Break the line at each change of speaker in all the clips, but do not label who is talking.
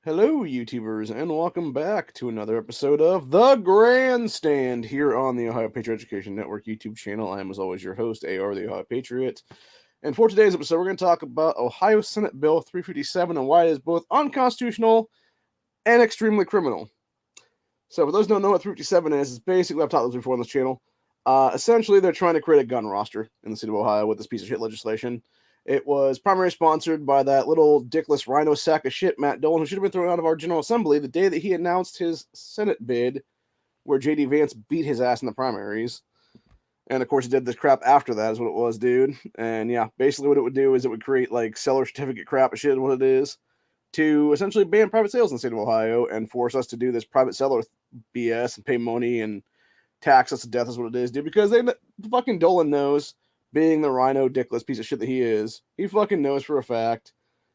Hello, YouTubers, and welcome back to another episode of The Grandstand here on the Ohio Patriot Education Network YouTube channel. I am, as always, your host, AR, the Ohio Patriot. And for today's episode, we're going to talk about Ohio Senate Bill 357 and why it is both unconstitutional and extremely criminal. So, for those who don't know what 357 is, it's basically, I've taught this before on this channel. Essentially, they're trying to create a gun roster in the state of Ohio with this piece of shit legislation. It was primarily sponsored by that little dickless rhino sack of shit, Matt Dolan, who should have been thrown out of our General Assembly the day that he announced his Senate bid, where J.D. Vance beat his ass in the primaries. And of course, he did this crap after that, is what it was, dude. And yeah, basically, what it would do is it would create like seller certificate crap and shit, is what it is, to essentially ban private sales in the state of Ohio and force us to do this private seller BS and pay money and tax us to death, is what it is, dude. Because fucking Dolan knows, being the rhino dickless piece of shit that he is, he fucking knows for a fact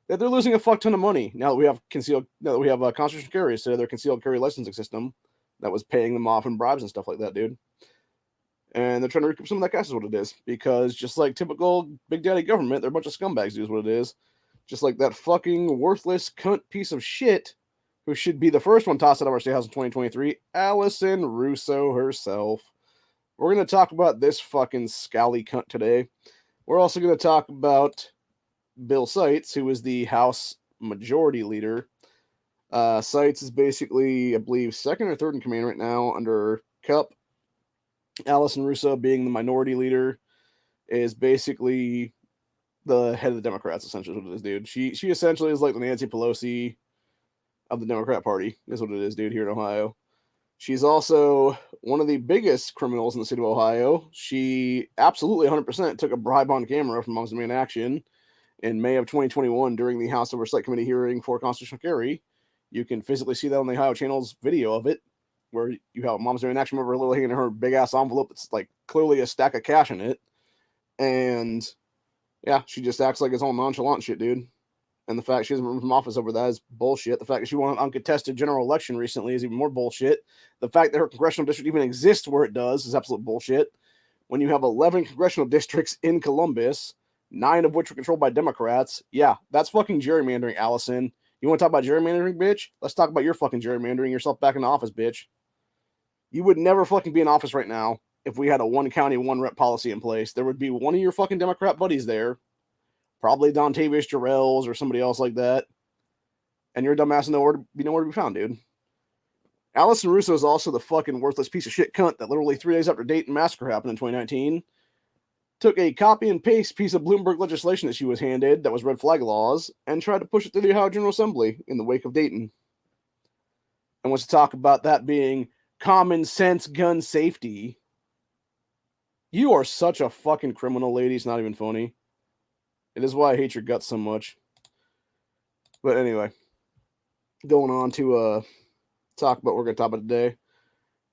that they're losing a fuck ton of money now that we have constitutional carry instead of their concealed carry licensing system that was paying them off in bribes and stuff like that, dude. And they're trying to recoup some of that cash, is what it is. Because just like typical Big Daddy government, they're a bunch of scumbags, dude, is what it is. Just like that fucking worthless cunt piece of shit who should be the first one tossed out of our state house in 2023, Allison Russo herself. We're going to talk about this fucking scally cunt today. We're also going to talk about Bill Seitz, who is the House Majority Leader. Seitz is basically, I believe, second or third in command right now under Cupp. Allison Russo, being the Minority Leader, is basically the head of the Democrats, essentially, is what it is, dude. She essentially is like the Nancy Pelosi of the Democrat Party, is what it is, dude, here in Ohio. She's also one of the biggest criminals in the state of Ohio. She absolutely 100% took a bribe on camera from Moms Demand Action in May of 2021 during the House Oversight Committee hearing for constitutional carry. You can physically see that on the Ohio channel's video of it, where you have Moms Demand Action member literally hanging in her big ass envelope that's like clearly a stack of cash in it. And yeah, she just acts like it's all nonchalant shit, dude. And the fact she hasn't removed from office over that is bullshit. The fact that she won an uncontested general election recently is even more bullshit. The fact that her congressional district even exists where it does is absolute bullshit. When you have 11 congressional districts in Columbus, 9 of which are controlled by Democrats, yeah, that's fucking gerrymandering, Allison. You want to talk about gerrymandering, bitch? Let's talk about your fucking gerrymandering yourself back in office, bitch. You would never fucking be in office right now if we had a one county, one rep policy in place. There would be one of your fucking Democrat buddies there, probably Dontavius Jarrells or somebody else like that, and your dumbass be nowhere to be found, dude. Allison Russo is also the fucking worthless piece of shit cunt that literally 3 days after Dayton Massacre happened in 2019, took a copy and paste piece of Bloomberg legislation that she was handed that was red flag laws and tried to push it through the Ohio General Assembly in the wake of Dayton. And wants to talk about that being common sense gun safety. You are such a fucking criminal, lady. It's not even funny. It is why I hate your guts so much. But anyway, going on to talk about what we're going to talk about today,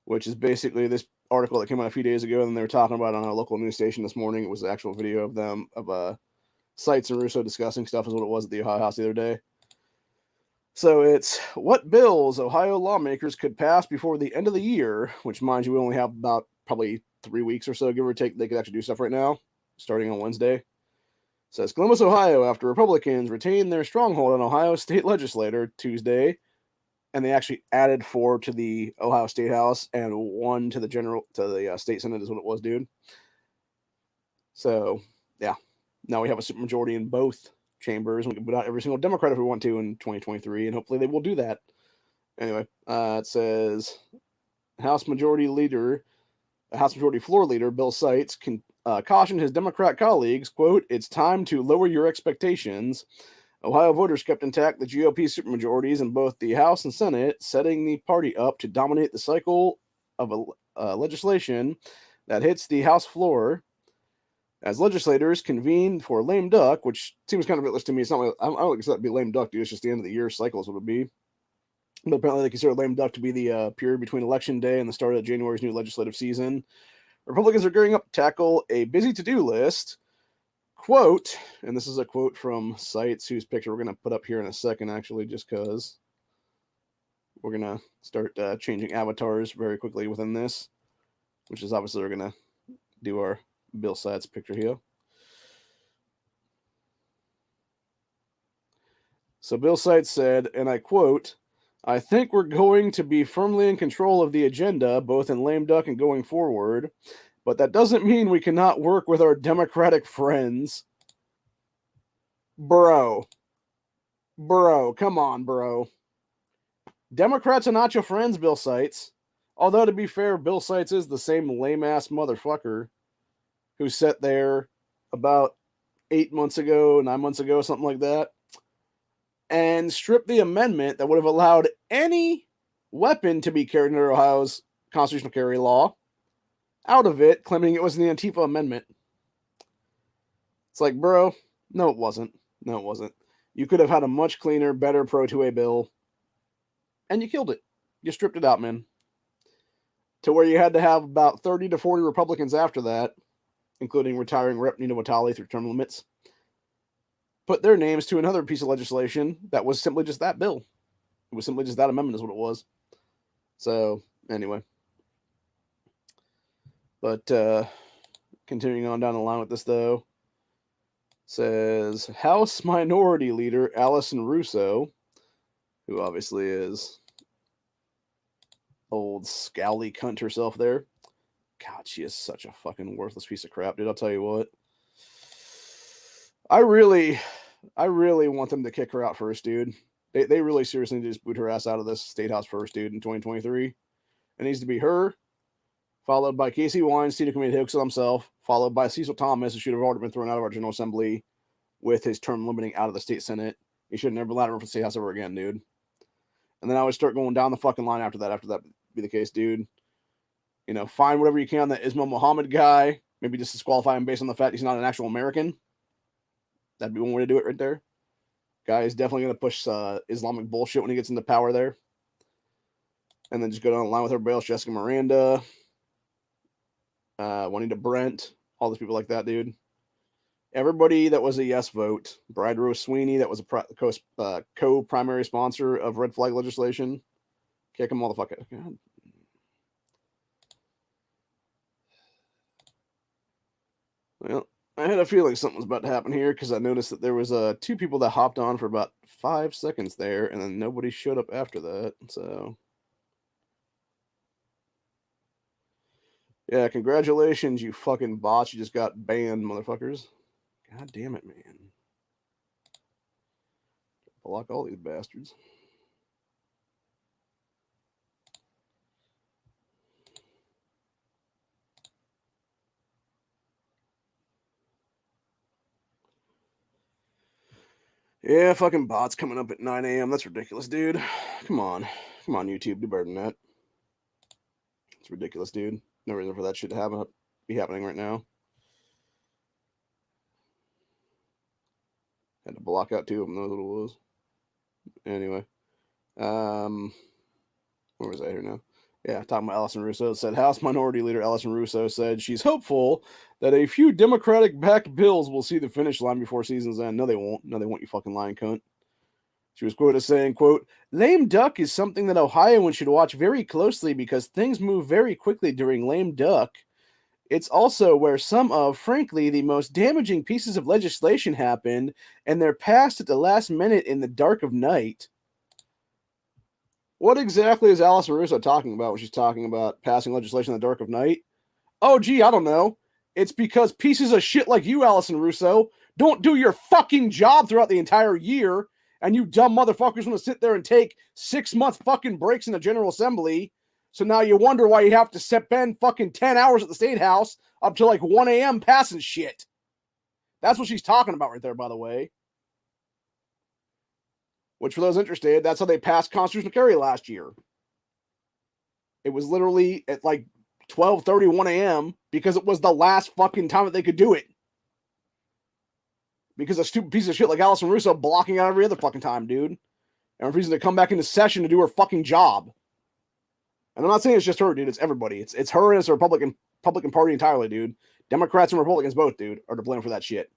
which is basically this article that came out a few days ago, and they were talking about it on a local news station this morning. It was the actual video of them, of Seitz and Russo discussing stuff, is what it was at the Ohio House the other day. So it's what bills Ohio lawmakers could pass before the end of the year, which, mind you, we only have about probably 3 weeks or so, give or take. They could actually do stuff right now, starting on Wednesday. Says Columbus, Ohio, after Republicans retained their stronghold on Ohio state legislator Tuesday, and they actually added 4 to the Ohio State House and 1 to the state Senate, is what it was, dude. So yeah, now we have a supermajority in both chambers. We can put out every single Democrat if we want to in 2023, and hopefully they will do that. Anyway, it says House Majority Floor Leader Bill Seitz cautioned his Democrat colleagues, quote, "It's time to lower your expectations." Ohio voters kept intact the GOP supermajorities in both the House and Senate, setting the party up to dominate the cycle of legislation that hits the House floor as legislators convene for lame duck, which seems kind of ridiculous to me. It's not like, I don't consider that to be lame duck, dude. It's just the end of the year cycle is what it would be. But apparently they consider lame duck to be the period between Election Day and the start of January's new legislative season. Republicans are gearing up to tackle a busy to-do list. Quote, and this is a quote from Seitz, whose picture we're going to put up here in a second, actually, just because we're going to start changing avatars very quickly within this, which is obviously we're going to do our Bill Seitz picture here. So Bill Seitz said, and I quote, "I think we're going to be firmly in control of the agenda, both in lame duck and going forward, but that doesn't mean we cannot work with our Democratic friends." Bro, come on, bro. Democrats are not your friends, Bill Seitz. Although, to be fair, Bill Seitz is the same lame-ass motherfucker who sat there about 8 months ago, 9 months ago, something like that, and stripped the amendment that would have allowed any weapon to be carried under Ohio's constitutional carry law out of it, claiming it was the Antifa amendment. It's like, bro, no, it wasn't. No, it wasn't. You could have had a much cleaner, better Pro 2A bill, and you killed it. You stripped it out, man. To where you had to have about 30 to 40 Republicans after that, including retiring Rep. Nina Watali through term limits, put their names to another piece of legislation that was simply just that bill. It was simply just that amendment is what it was. So, anyway. But, continuing on down the line with this, though, says House Minority Leader Allison Russo, who obviously is old scowly cunt herself there. God, she is such a fucking worthless piece of crap, dude. I'll tell you what. I really want them to kick her out first, dude. They really seriously need to just boot her ass out of this state house first, dude, in 2023. It needs to be her, followed by Casey Weinstein, who committed hoax himself, followed by Cecil Thomas, who should have already been thrown out of our General Assembly with his term limiting out of the state Senate. He should never let her for the state house ever again, dude. And then I would start going down the fucking line after that be the case, dude. You know, find whatever you can on that Ismail Muhammad guy. Maybe just disqualify him based on the fact he's not an actual American. That'd be one way to do it right there. Guy is definitely going to push Islamic bullshit when he gets into power there. And then just go down the line with everybody else. Jessica Miranda. Juanita Brent. All those people like that, dude. Everybody that was a yes vote. Bride Rose Sweeney, that was a co-primary sponsor of red flag legislation. Kick them all the fuck out. God. Well, I had a feeling something was about to happen here because I noticed that there was two people that hopped on for about 5 seconds there, and then nobody showed up after that. So, yeah, congratulations, you fucking bots. You just got banned, motherfuckers. God damn it, man. Block all these bastards. Yeah, fucking bots coming up at 9 a.m. That's ridiculous, dude. Come on. Come on, YouTube. Do better than that. It's ridiculous, dude. No reason for that shit to be happening right now. Had to block out 2 of them. That's what it was. Anyway. Where was I here now? Yeah, talking about Allison Russo. It said House Minority Leader Allison Russo said she's hopeful that a few Democratic-backed bills will see the finish line before season's end. No, they won't. No, they won't, you fucking lying cunt. She was quoted as saying, quote, "Lame duck is something that Ohioans should watch very closely because things move very quickly during lame duck. It's also where some of, frankly, the most damaging pieces of legislation happened, and they're passed at the last minute in the dark of night." What exactly is Allison Russo talking about when she's talking about passing legislation in the dark of night? Oh, gee, I don't know. It's because pieces of shit like you, Allison Russo, don't do your fucking job throughout the entire year, and you dumb motherfuckers want to sit there and take 6-month fucking breaks in the General Assembly. So now you wonder why you have to spend fucking 10 hours at the State House up to like 1 a.m. passing shit. That's what she's talking about right there, by the way. Which, for those interested, that's how they passed constitutional carry last year. It was literally at like 12:30, 1 a.m. because it was the last fucking time that they could do it. Because a stupid piece of shit like Allison Russo blocking out every other fucking time, dude. And refusing to come back into session to do her fucking job. And I'm not saying it's just her, dude. It's everybody. It's her and it's the Republican Party entirely, dude. Democrats and Republicans both, dude, are to blame for that shit.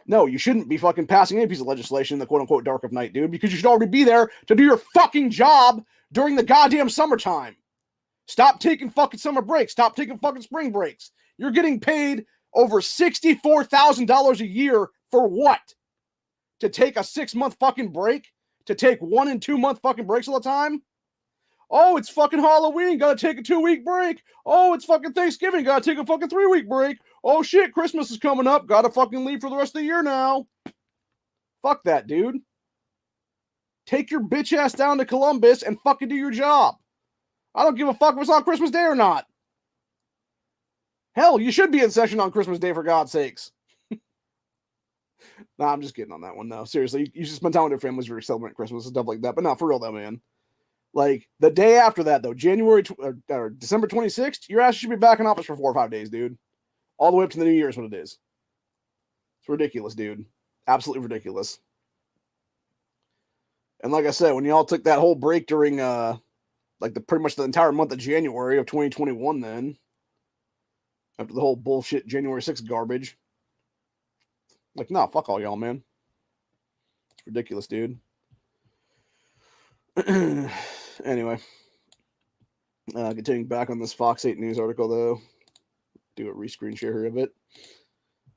No, you shouldn't be fucking passing any piece of legislation in the quote-unquote dark of night, dude, because you should already be there to do your fucking job during the goddamn summertime. Stop taking fucking summer breaks. Stop taking fucking spring breaks. You're getting paid over $64,000 a year for what? to take a 6-month fucking break, to take 1 and 2 month fucking breaks all the time. Oh, it's fucking Halloween, gotta take a 2-week break. Oh, it's fucking Thanksgiving, gotta take a fucking 3-week break. Oh shit, Christmas is coming up, gotta fucking leave for the rest of the year now. Fuck that, dude. Take your bitch ass down to Columbus and fucking do your job. I don't give a fuck if it's on Christmas Day or not. Hell, you should be in session on Christmas Day, for God's sakes. Nah, I'm just kidding on that one, though. Seriously, you should spend time with your families for celebrating Christmas and stuff like that. But no, for real, though, man. Like, the day after that, though, or December 26th, your ass should be back in office for 4 or 5 days, dude. All the way up to the New Year is what it is. It's ridiculous, dude. Absolutely ridiculous. And like I said, when y'all took that whole break during, pretty much the entire month of January of 2021 then, after the whole bullshit January 6th garbage, like, no, fuck all y'all, man. It's ridiculous, dude. Anyway, continuing back on this Fox 8 News article, though, do a rescreen share of it.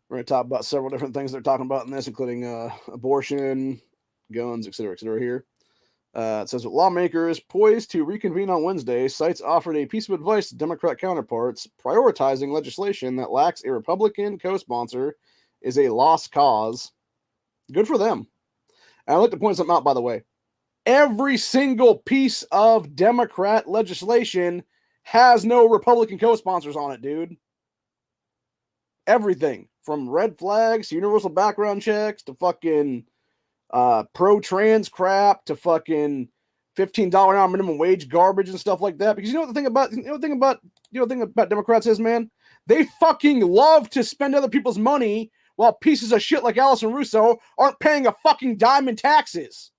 We're going to talk about several different things they're talking about in this, including abortion, guns, etc., here. It says, with lawmakers poised to reconvene on Wednesday, sites offered a piece of advice to Democrat counterparts, prioritizing legislation that lacks a Republican co-sponsor is a lost cause. Good for them. And I'd like to point something out, by the way. Every single piece of Democrat legislation has no Republican co-sponsors on it, dude. Everything. From red flags, to universal background checks, to fucking pro-trans crap, to fucking $15 an hour minimum wage garbage and stuff like that. Because you know what the thing about Democrats is, man? They fucking love to spend other people's money while pieces of shit like Allison Russo aren't paying a fucking dime in taxes.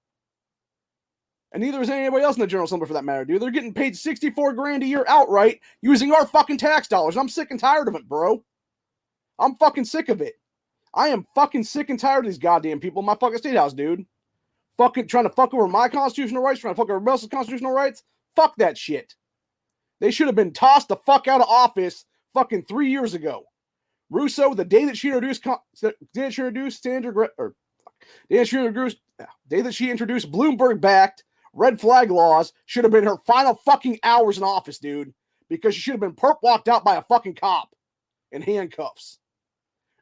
And neither is anybody else in the General Assembly for that matter, dude. They're getting paid $64,000 a year outright using our fucking tax dollars. I'm sick and tired of it, bro. I'm fucking sick of it. I am fucking sick and tired of these goddamn people in my fucking state house, dude. Fucking trying to fuck over my constitutional rights, trying to fuck over everybody else's constitutional rights. Fuck that shit. They should have been tossed the fuck out of office fucking 3 years ago. Russo, the day that she introduced Bloomberg-backed red flag laws, should have been her final fucking hours in office, dude. Because she should have been perp walked out by a fucking cop in handcuffs.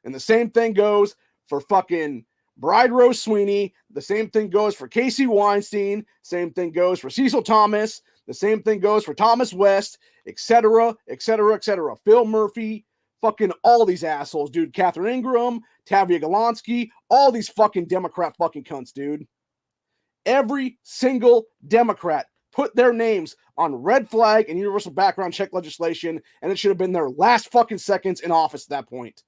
And the same thing goes for fucking Bride Rose Sweeney. The same thing goes for Casey Weinstein. Same thing goes for Cecil Thomas. The same thing goes for Thomas West, etc., etc., etc. Phil Murphy, fucking all these assholes, dude. Catherine Ingram, Tavia Golonsky, all these fucking Democrat fucking cunts, dude. Every single Democrat put their names on red flag and universal background check legislation, and it should have been their last fucking seconds in office at that point.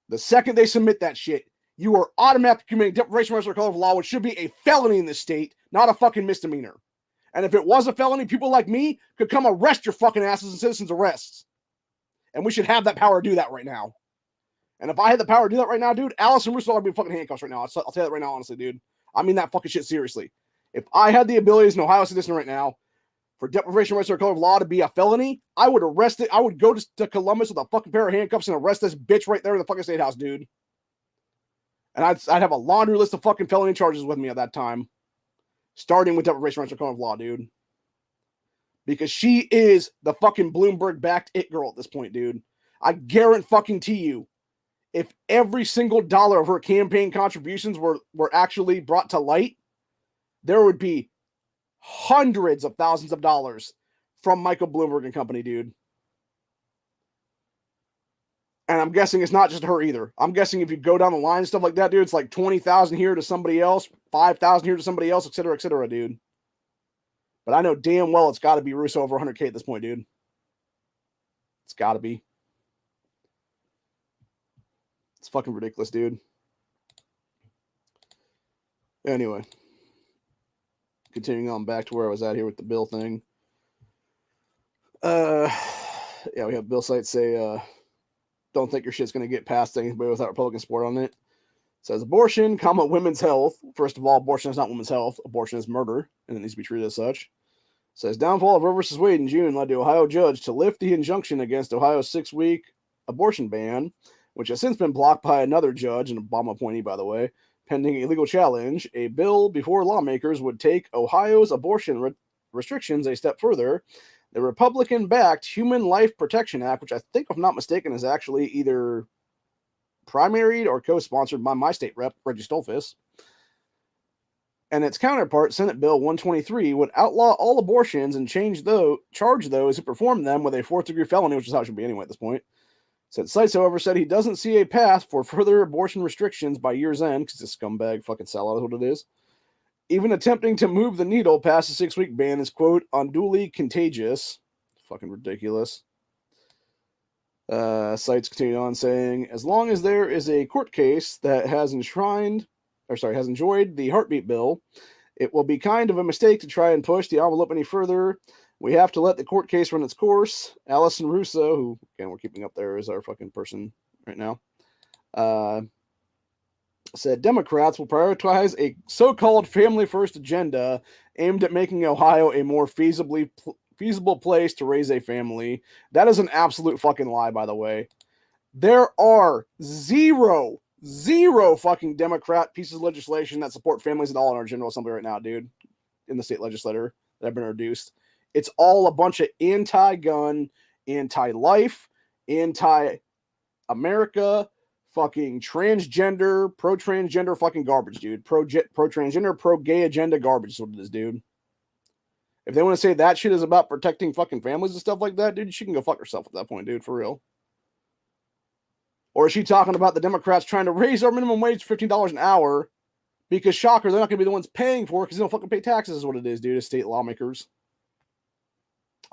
The second they submit that shit, you are automatically committing deprivation of rights or color of law, which should be a felony in this state, not a fucking misdemeanor. And if it was a felony, people like me could come arrest your fucking asses in citizens' arrests. And we should have that power to do that right now. And if I had the power to do that right now, dude, Allison Russo would be fucking handcuffs right now. I'll tell you that right now, honestly, dude. I mean that fucking shit seriously. If I had the ability as an Ohio citizen right now for deprivation of rights or color of law to be a felony, I would arrest it. I would go to Columbus with a fucking pair of handcuffs and arrest this bitch right there in the fucking state house, dude. And I'd have a laundry list of fucking felony charges with me at that time. Starting with deprivation of rights or color of law, dude. Because she is the fucking Bloomberg-backed it girl at this point, dude. I guarantee you, if every single dollar of her campaign contributions were actually brought to light, there would be hundreds of thousands of dollars from Michael Bloomberg and company, dude. And I'm guessing it's not just her either. I'm guessing if you go down the line and stuff like that, dude, it's like 20,000 here to somebody else, 5,000 here to somebody else, etc., dude. But I know damn well it's got to be Russo over 100K at this point, dude. It's got to be. It's fucking ridiculous, dude. Anyway. Continuing on back to where I was at here with the bill thing. Yeah, we have bill sites say, don't think your shit's going to get past anybody without Republican support on it. It says abortion, women's health. First of all, abortion is not women's health. Abortion is murder, and it needs to be treated as such. It says downfall of Roe v. Wade in June led to Ohio judge to lift the injunction against Ohio's 6-week abortion ban, which has since been blocked by another judge, an Obama appointee, by the way, pending a legal challenge. A bill before lawmakers would take Ohio's abortion restrictions a step further. The Republican-backed Human Life Protection Act, which I think, if I'm not mistaken, is actually either primaried or co-sponsored by my state rep, Reggie Stolfus, and its counterpart, Senate Bill 123, would outlaw all abortions and charge those who perform them with a fourth-degree felony, which is how it should be anyway at this point. Seitz, however, said he doesn't see a path for further abortion restrictions by year's end, because it's a scumbag fucking sellout is what it is. Even attempting to move the needle past the 6-week ban is, quote, unduly contagious. Fucking ridiculous. Seitz continued on saying, as long as there is a court case that has enjoyed the heartbeat bill, it will be kind of a mistake to try and push the envelope any further. We have to let the court case run its course. Allison Russo, who, again, we're keeping up there as our fucking person right now, said Democrats will prioritize a so-called family-first agenda aimed at making Ohio a more feasible place to raise a family. That is an absolute fucking lie, by the way. There are zero fucking Democrat pieces of legislation that support families at all in our General Assembly right now, dude, in the state legislature that have been introduced. It's all a bunch of anti-gun, anti-life, anti-America, fucking transgender, pro-transgender fucking garbage, dude. Pro-transgender, pro-gay agenda garbage is what it is, dude. If they want to say that shit is about protecting fucking families and stuff like that, dude, she can go fuck herself at that point, dude, for real. Or is she talking about the Democrats trying to raise our minimum wage to $15 an hour because, shocker, they're not going to be the ones paying for it because they don't fucking pay taxes is what it is, dude, as state lawmakers.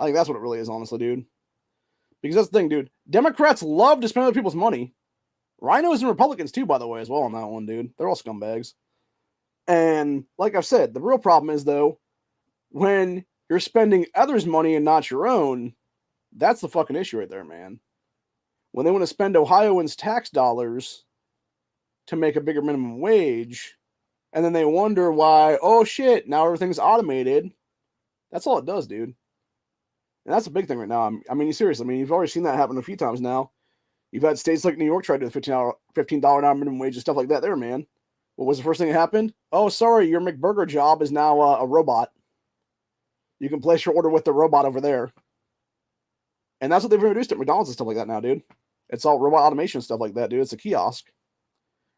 I think that's what it really is, honestly, dude. Because that's the thing, dude. Democrats love to spend other people's money. RINOs and Republicans, too, by the way, as well on that one, dude. They're all scumbags. And like I've said, the real problem is, though, when you're spending others' money and not your own, that's the fucking issue right there, man. When they want to spend Ohioans' tax dollars to make a bigger minimum wage, and then they wonder why, oh shit, now everything's automated. That's all it does, dude. And that's a big thing right now. I mean, seriously, you've already seen that happen a few times now. You've had states like New York try to do the $15 an hour minimum wage and stuff like that there, man. What was the first thing that happened? Oh, sorry, your McBurger job is now a robot. You can place your order with the robot over there. And that's what they've introduced at McDonald's and stuff like that now, dude. It's all robot automation and stuff like that, dude. It's a kiosk.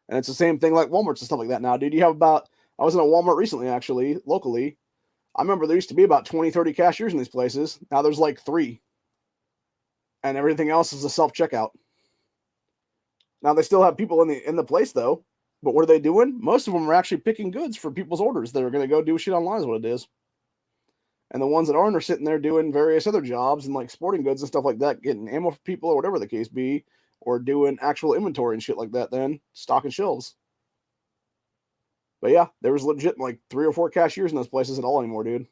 And it's the same thing like Walmart's and stuff like that now, dude. You have I was in a Walmart recently, actually, locally. I remember there used to be about 20, 30 cashiers in these places. Now there's like 3. And everything else is a self-checkout. Now they still have people in the place, though. But what are they doing? Most of them are actually picking goods for people's orders. They're going to go do shit online is what it is. And the ones that aren't are sitting there doing various other jobs and like sporting goods and stuff like that, getting ammo for people or whatever the case be, or doing actual inventory and shit like that then, stocking shelves. But yeah, there was legit like 3 or 4 cashiers in those places at all anymore, dude.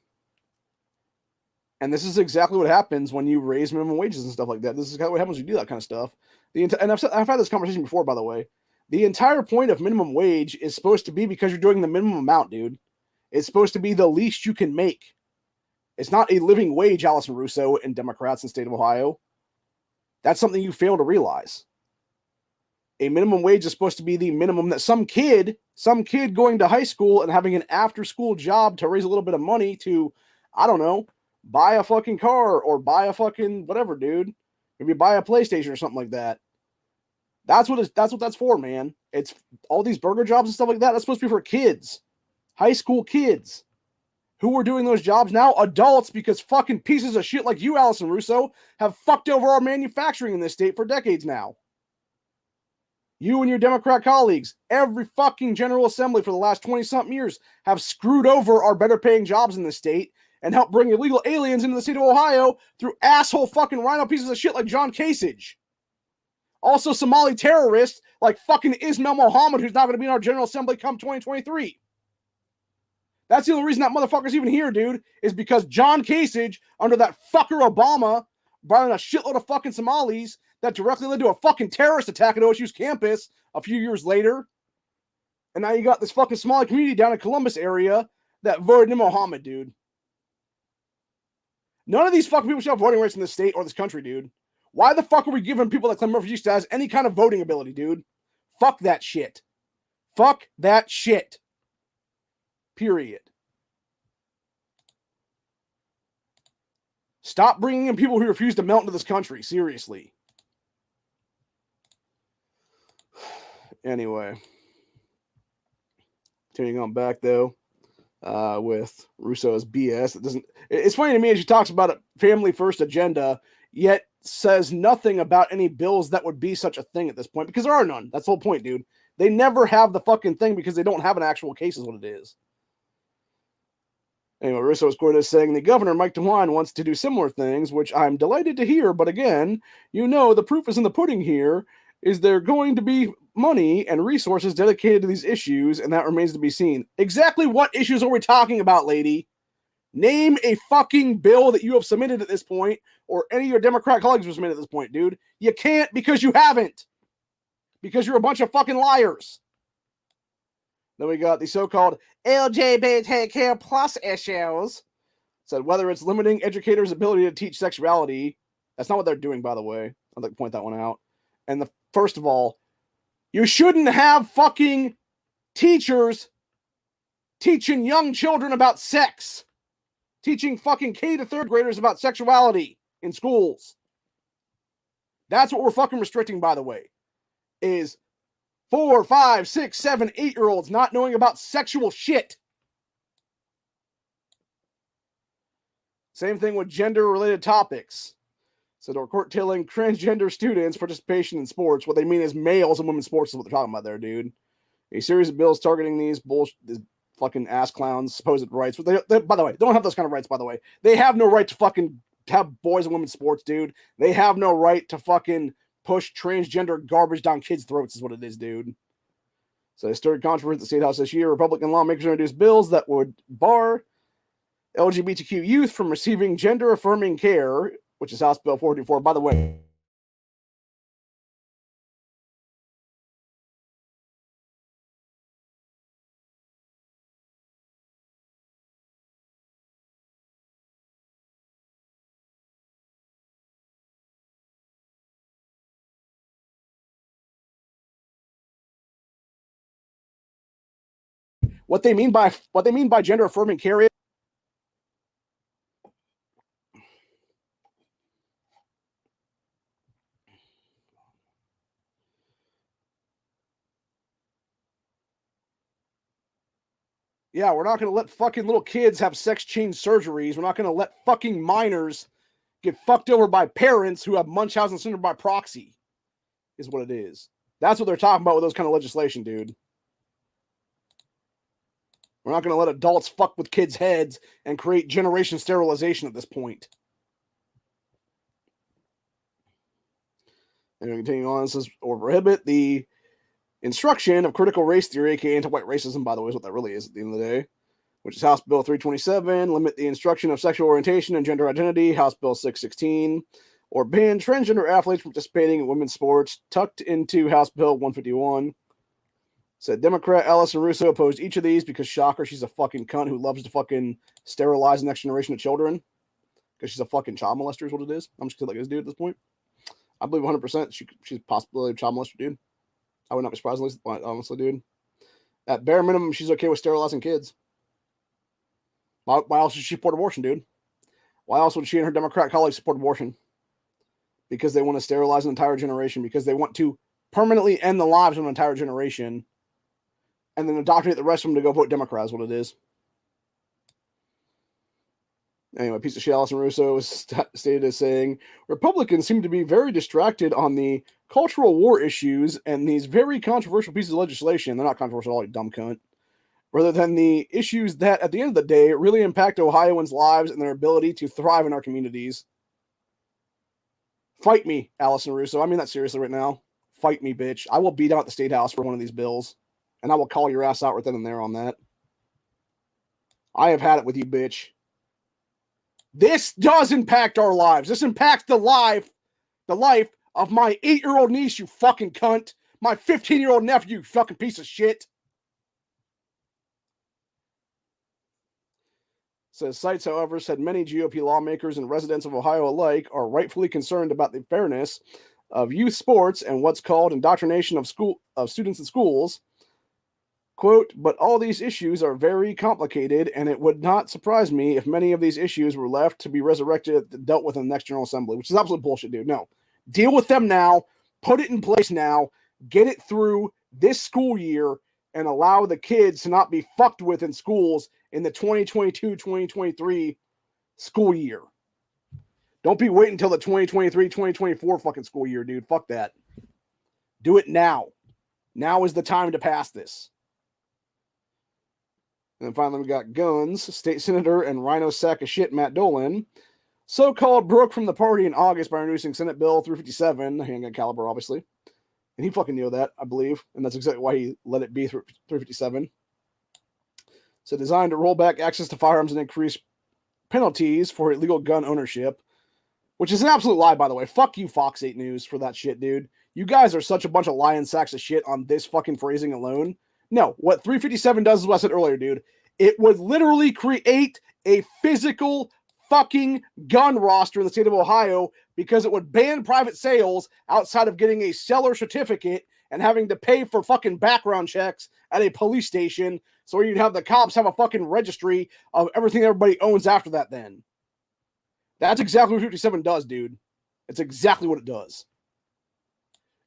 And this is exactly what happens when you raise minimum wages and stuff like that. This is what happens when you do that kind of stuff. And I've had this conversation before, by the way. The entire point of minimum wage is supposed to be because you're doing the minimum amount, dude. It's supposed to be the least you can make. It's not a living wage, Allison Russo and Democrats in the state of Ohio. That's something you fail to realize. A minimum wage is supposed to be the minimum that some kid going to high school and having an after-school job to raise a little bit of money to, I don't know, buy a fucking car or buy a fucking whatever, dude. Maybe buy a PlayStation or something like that. That's what that's for, man. It's all these burger jobs and stuff like that. That's supposed to be for kids, high school kids. Who are doing those jobs now? Adults, because fucking pieces of shit like you, Allison Russo, have fucked over our manufacturing in this state for decades now. You and your Democrat colleagues, every fucking General Assembly for the last 20-something years have screwed over our better-paying jobs in this state and helped bring illegal aliens into the state of Ohio through asshole fucking rhino pieces of shit like John Kasich. Also Somali terrorists like fucking Ismail Mohammed, who's not going to be in our General Assembly come 2023. That's the only reason that motherfucker's even here, dude, is because John Kasich, under that fucker Obama, brought in a shitload of fucking Somalis that directly led to a fucking terrorist attack at OSU's campus a few years later. And now you got this fucking Somali community down in Columbus area that voted in Mohammed, dude. None of these fucking people should have voting rights in this state or this country, dude. Why the fuck are we giving people that claim refugee status any kind of voting ability, dude? Fuck that shit. Fuck that shit. Period. Stop bringing in people who refuse to melt into this country. Seriously. Anyway. Turning on back, though, with Russo's BS. It's funny to me as she talks about a family first agenda, yet says nothing about any bills that would be such a thing at this point, because there are none. That's the whole point, dude. They never have the fucking thing because they don't have an actual case is what it is. Anyway, Russo is quoted as saying the governor, Mike DeWine, wants to do similar things, which I'm delighted to hear. But again, the proof is in the pudding here. Is there going to be money and resources dedicated to these issues? And that remains to be seen. Exactly what issues are we talking about, lady? Name a fucking bill that you have submitted at this point, or any of your Democrat colleagues have submitted at this point, dude. You can't because you haven't. Because you're a bunch of fucking liars. Then we got the so-called LGBTQ plus issues. Said whether it's limiting educators' ability to teach sexuality. That's not what they're doing, by the way. I'd like to point that one out. And first of all, you shouldn't have fucking teachers teaching young children about sex. Teaching fucking K to third graders about sexuality in schools. That's what we're fucking restricting, by the way. Is 4, 5, 6, 7, 8-year-olds not knowing about sexual shit. Same thing with gender-related topics. So they're curtailing transgender students' participation in sports. What they mean is males and women's sports is what they're talking about there, dude. A series of bills targeting these fucking ass clowns' supposed rights. They, by the way, they don't have those kind of rights, by the way. They have no right to fucking have boys and women's sports, dude. They have no right to fucking push transgender garbage down kids' throats is what it is, dude. So they stirred controversy at the State House this year. Republican lawmakers introduced bills that would bar LGBTQ youth from receiving gender-affirming care, which is House Bill 424. By the way, what they mean by gender-affirming care is we're not going to let fucking little kids have sex change surgeries. We're not going to let fucking minors get fucked over by parents who have Munchausen syndrome by proxy, is what it is. That's what they're talking about with those kind of legislation, dude. We're not going to let adults fuck with kids' heads and create generation sterilization at this point. And continuing on, it says, or prohibit the instruction of critical race theory, aka anti-white racism, by the way, is what that really is at the end of the day, which is House Bill 327, limit the instruction of sexual orientation and gender identity, House Bill 616, or ban transgender athletes from participating in women's sports, tucked into House Bill 151. Said Democrat Allison Russo opposed each of these because, shocker, she's a fucking cunt who loves to fucking sterilize the next generation of children. Because she's a fucking child molester is what it is. I'm just like this dude at this point. I believe 100% she's possibly a child molester, dude. I would not be surprised, honestly, dude. At bare minimum, she's okay with sterilizing kids. Why else would she support abortion, dude? Why else would she and her Democrat colleagues support abortion? Because they want to sterilize an entire generation. Because they want to permanently end the lives of an entire generation. And then indoctrinate the rest of them to go vote Democrat is what it is. Anyway, piece of shit Allison Russo was stated as saying, Republicans seem to be very distracted on the cultural war issues and these very controversial pieces of legislation. They're not controversial at all, you dumb cunt. Rather than the issues that, at the end of the day, really impact Ohioans' lives and their ability to thrive in our communities. Fight me, Allison Russo. I mean that seriously right now. Fight me, bitch. I will beat out the State House for one of these bills. And I will call your ass out right then and there on that. I have had it with you, bitch. This does impact our lives. This impacts the life of my 8-year-old niece, you fucking cunt. My 15-year-old nephew, you fucking piece of shit. Says Sites, however, said many GOP lawmakers and residents of Ohio alike are rightfully concerned about the fairness of youth sports and what's called indoctrination of students in schools. Quote, but all these issues are very complicated, and it would not surprise me if many of these issues were left to be resurrected, dealt with in the next General Assembly, which is absolute bullshit, dude. No. Deal with them now, put it in place now, get it through this school year, and allow the kids to not be fucked with in schools in the 2022-2023 school year. Don't be waiting until the 2023-2024 fucking school year, dude. Fuck that. Do it now. Now is the time to pass this. And then finally, we got Guns, State Senator and Rhino sack of shit Matt Dolan. So-called broke from the party in August by introducing Senate Bill 357, handgun caliber, obviously. And he fucking knew that, I believe. And that's exactly why he let it be 357. So designed to roll back access to firearms and increase penalties for illegal gun ownership. Which is an absolute lie, by the way. Fuck you, Fox 8 News, for that shit, dude. You guys are such a bunch of lying sacks of shit on this fucking phrasing alone. No, what 357 does is what I said earlier, dude. It would literally create a physical fucking gun roster in the state of Ohio because it would ban private sales outside of getting a seller certificate and having to pay for fucking background checks at a police station. So you'd have the cops have a fucking registry of everything everybody owns after that then. That's exactly what 57 does, dude. It's exactly what it does.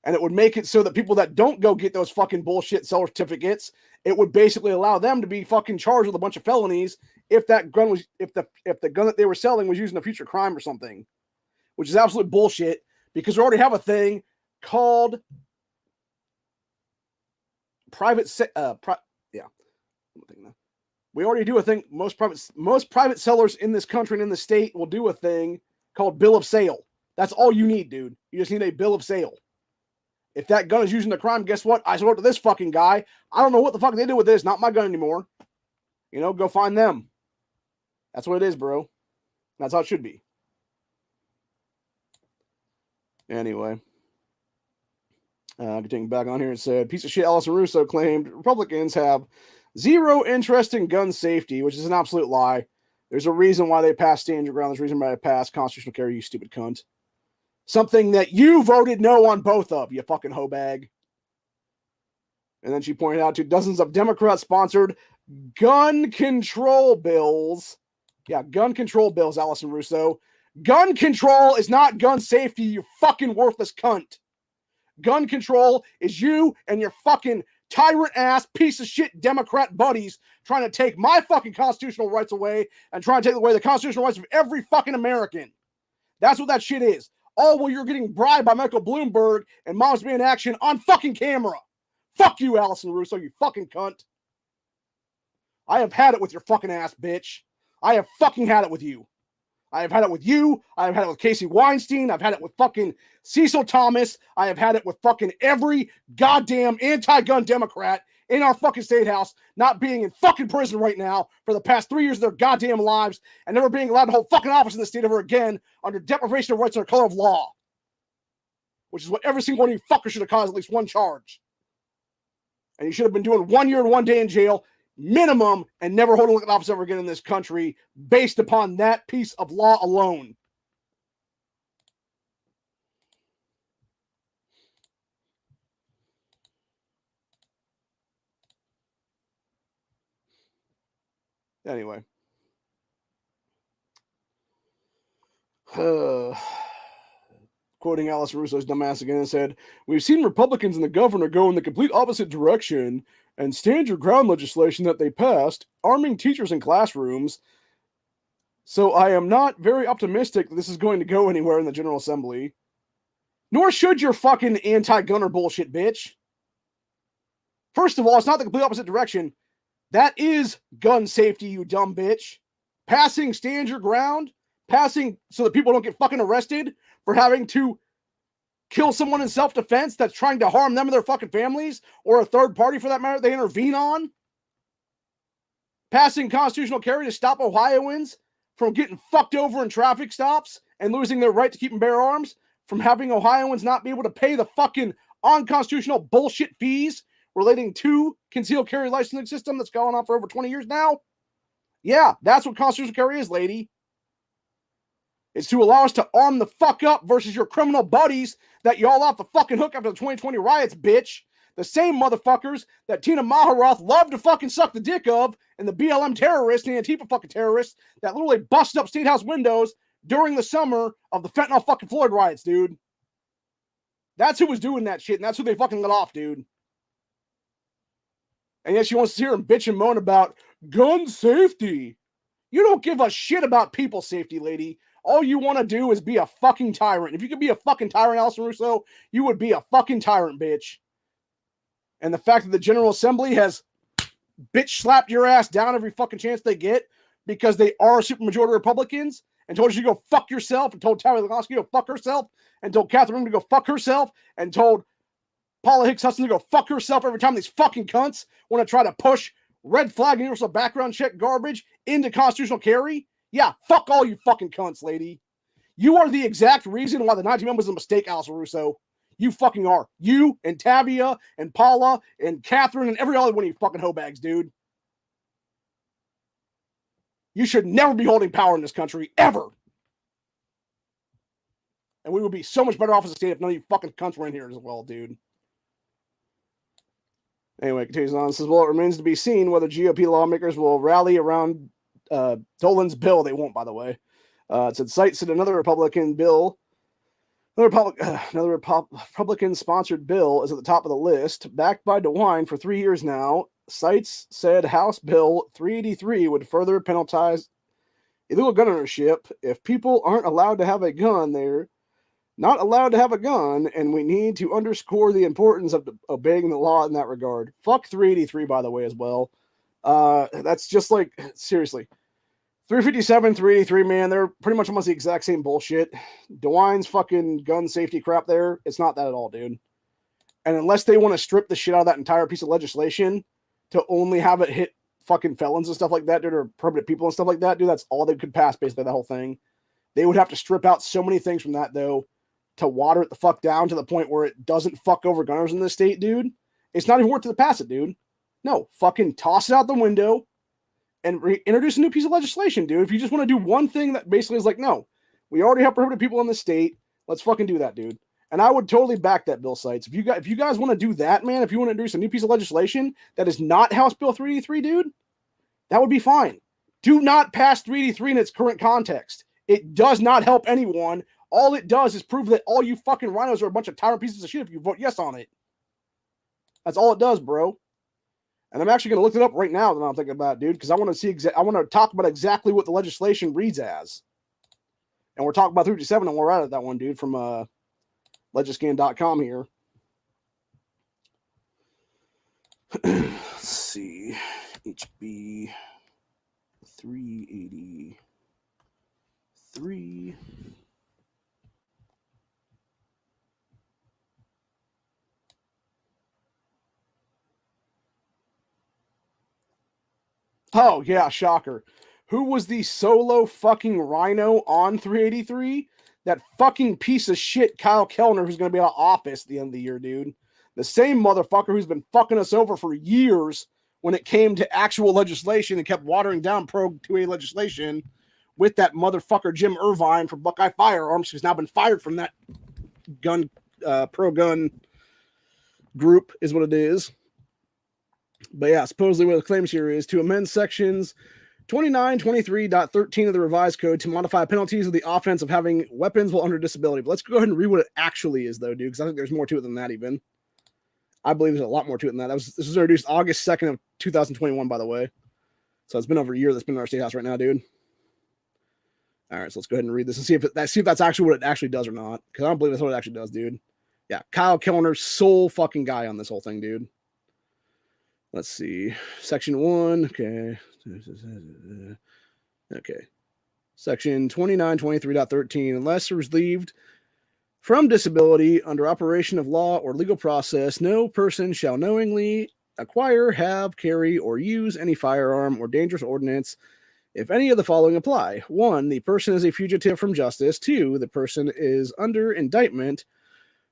And it would make it so that people that don't go get those fucking bullshit seller certificates, it would basically allow them to be fucking charged with a bunch of felonies if that gun was if the gun that they were selling was used in a future crime or something, which is absolute bullshit because we already have a thing called we already do a thing. Most private sellers in this country and in the state will do a thing called bill of sale. That's all you need, dude. You just need a bill of sale. If that gun is used in a crime, guess what? I sold it to this fucking guy. I don't know what the fuck they did with this. Not my gun anymore. You know, go find them. That's what it is, bro. That's how it should be. Anyway. Getting back on here, it said, piece of shit Allison Russo claimed Republicans have zero interest in gun safety, which is an absolute lie. There's a reason why they passed stand your ground. There's a reason why they passed constitutional carry, you stupid cunt. Something that you voted no on both of, you fucking hoe bag. And then she pointed out to dozens of Democrat-sponsored gun control bills. Yeah, gun control bills, Allison Russo. Gun control is not gun safety, you fucking worthless cunt. Gun control is you and your fucking tyrant-ass piece of shit Democrat buddies trying to take my fucking constitutional rights away and trying to take away the constitutional rights of every fucking American. That's what that shit is. All while you're getting bribed by Michael Bloomberg and Moms Be in Action on fucking camera. Fuck you, Allison Russo, you fucking cunt. I have had it with your fucking ass, bitch. I have fucking had it with you. I have had it with you. I have had it with Casey Weinstein. I've had it with fucking Cecil Thomas. I have had it with fucking every goddamn anti-gun Democrat in our fucking state house not being in fucking prison right now for the past 3 years of their goddamn lives and never being allowed to hold fucking office in the state ever again under deprivation of rights under color of law. Which is what every single one of you fuckers should have caused at least one charge. And you should have been doing 1 year and 1 day in jail minimum and never hold an office ever again in this country based upon that piece of law alone. Anyway. Quoting Alice Russo's dumbass again and said, we've seen Republicans and the governor go in the complete opposite direction and stand your ground legislation that they passed, arming teachers in classrooms. So I am not very optimistic that this is going to go anywhere in the General Assembly. Nor should your fucking anti-gunner bullshit, bitch. First of all, it's not the complete opposite direction. That is gun safety, you dumb bitch. Passing stand your ground, passing so that people don't get fucking arrested for having to kill someone in self-defense that's trying to harm them and their fucking families, or a third party for that matter they intervene on. Passing constitutional carry to stop Ohioans from getting fucked over in traffic stops and losing their right to keep and bear arms, from having Ohioans not be able to pay the fucking unconstitutional bullshit fees relating to concealed carry licensing system that's going on for over 20 years now. Yeah, that's what constitutional carry is, lady. It's to allow us to arm the fuck up versus your criminal buddies that y'all off the fucking hook after the 2020 riots, bitch. The same motherfuckers that Tina Maharoth loved to fucking suck the dick of, and the BLM terrorists and the Antifa fucking terrorists that literally busted up State House windows during the summer of the fentanyl fucking Floyd riots, dude. That's who was doing that shit, and that's who they fucking let off, dude. And yet she wants to hear him bitch and moan about gun safety. You don't give a shit about people's safety, lady. All you want to do is be a fucking tyrant. If you could be a fucking tyrant, Alison Russo, you would be a fucking tyrant, bitch. And the fact that the General Assembly has bitch slapped your ass down every fucking chance they get because they are supermajority Republicans and told you to go fuck yourself and told Terry Lagosky to go fuck herself and told Catherine to go fuck herself and told Paula Hicks Hudson to go fuck herself every time these fucking cunts want to try to push red flag universal background check garbage into constitutional carry. Yeah, fuck all you fucking cunts, lady. You are the exact reason why the 19 Amendment was a mistake, Alison Russo. You fucking are. You and Tavia and Paula and Catherine and every other one of you fucking hoe bags, dude. You should never be holding power in this country, ever. And we would be so much better off as a state if none of you fucking cunts were in here as well, dude. Anyway, continues on. It says, well, it remains to be seen whether GOP lawmakers will rally around Dolan's bill. They won't, by the way. It said, cites another Republican bill. Another Republican-sponsored bill is at the top of the list, backed by DeWine for 3 years now. Cites said House Bill 383 would further penalize illegal gun ownership. If people aren't allowed to have a gun, they're not allowed to have a gun, and we need to underscore the importance of obeying the law in that regard. Fuck 383, by the way, as well. That's just like, seriously. 357, 383, man, they're pretty much almost the exact same bullshit. DeWine's fucking gun safety crap there, it's not that at all, dude. And unless they want to strip the shit out of that entire piece of legislation to only have it hit fucking felons and stuff like that, dude, or permanent people and stuff like that, dude, that's all they could pass basically, that whole thing. They would have to strip out so many things from that, though, to water it the fuck down to the point where it doesn't fuck over gunners in this state, dude. It's not even worth it to pass it, dude. No, fucking toss it out the window and introduce a new piece of legislation, dude. If you just want to do one thing that basically is like, no, we already have prohibited people in the state. Let's fucking do that, dude. And I would totally back that bill, Cites. If you guys want to do that, man, if you want to introduce a new piece of legislation that is not House Bill 383, dude, that would be fine. Do not pass 383 in its current context. It does not help anyone. All it does is prove that all you fucking RINOs are a bunch of tyrant pieces of shit if you vote yes on it. That's all it does, bro. And I'm actually going to look it up right now that I'm thinking about it, dude, because I want to see I want to talk about exactly what the legislation reads as. And we're talking about 357, and we're out of that one, dude, from legiscan.com here. Let's see. HB 383. Oh, yeah, shocker. Who was the solo fucking RINO on 383? That fucking piece of shit Kyle Kellner, who's going to be out of office at the end of the year, dude. The same motherfucker who's been fucking us over for years when it came to actual legislation and kept watering down pro-2A legislation with that motherfucker Jim Irvine from Buckeye Firearms, who's now been fired from that gun pro-gun group, is what it is. But yeah, supposedly what the claims here is to amend sections 2923.13 of the revised code to modify penalties of the offense of having weapons while under disability. But let's go ahead and read what it actually is, though, dude, because I think there's more to it than that even. I believe there's a lot more to it than that. This was introduced August 2nd of 2021, by the way. So it's been over a year that's been in our state house right now, dude. All right, so let's go ahead and read this and see if that's actually what it actually does or not. Because I don't believe that's what it actually does, dude. Yeah, Kyle Kellner's sole fucking guy on this whole thing, dude. Let's see. Section 1. Okay. Okay. Section 2923.13. Unless relieved from disability under operation of law or legal process, no person shall knowingly acquire, have, carry, or use any firearm or dangerous ordinance if any of the following apply. 1, the person is a fugitive from justice. 2, the person is under indictment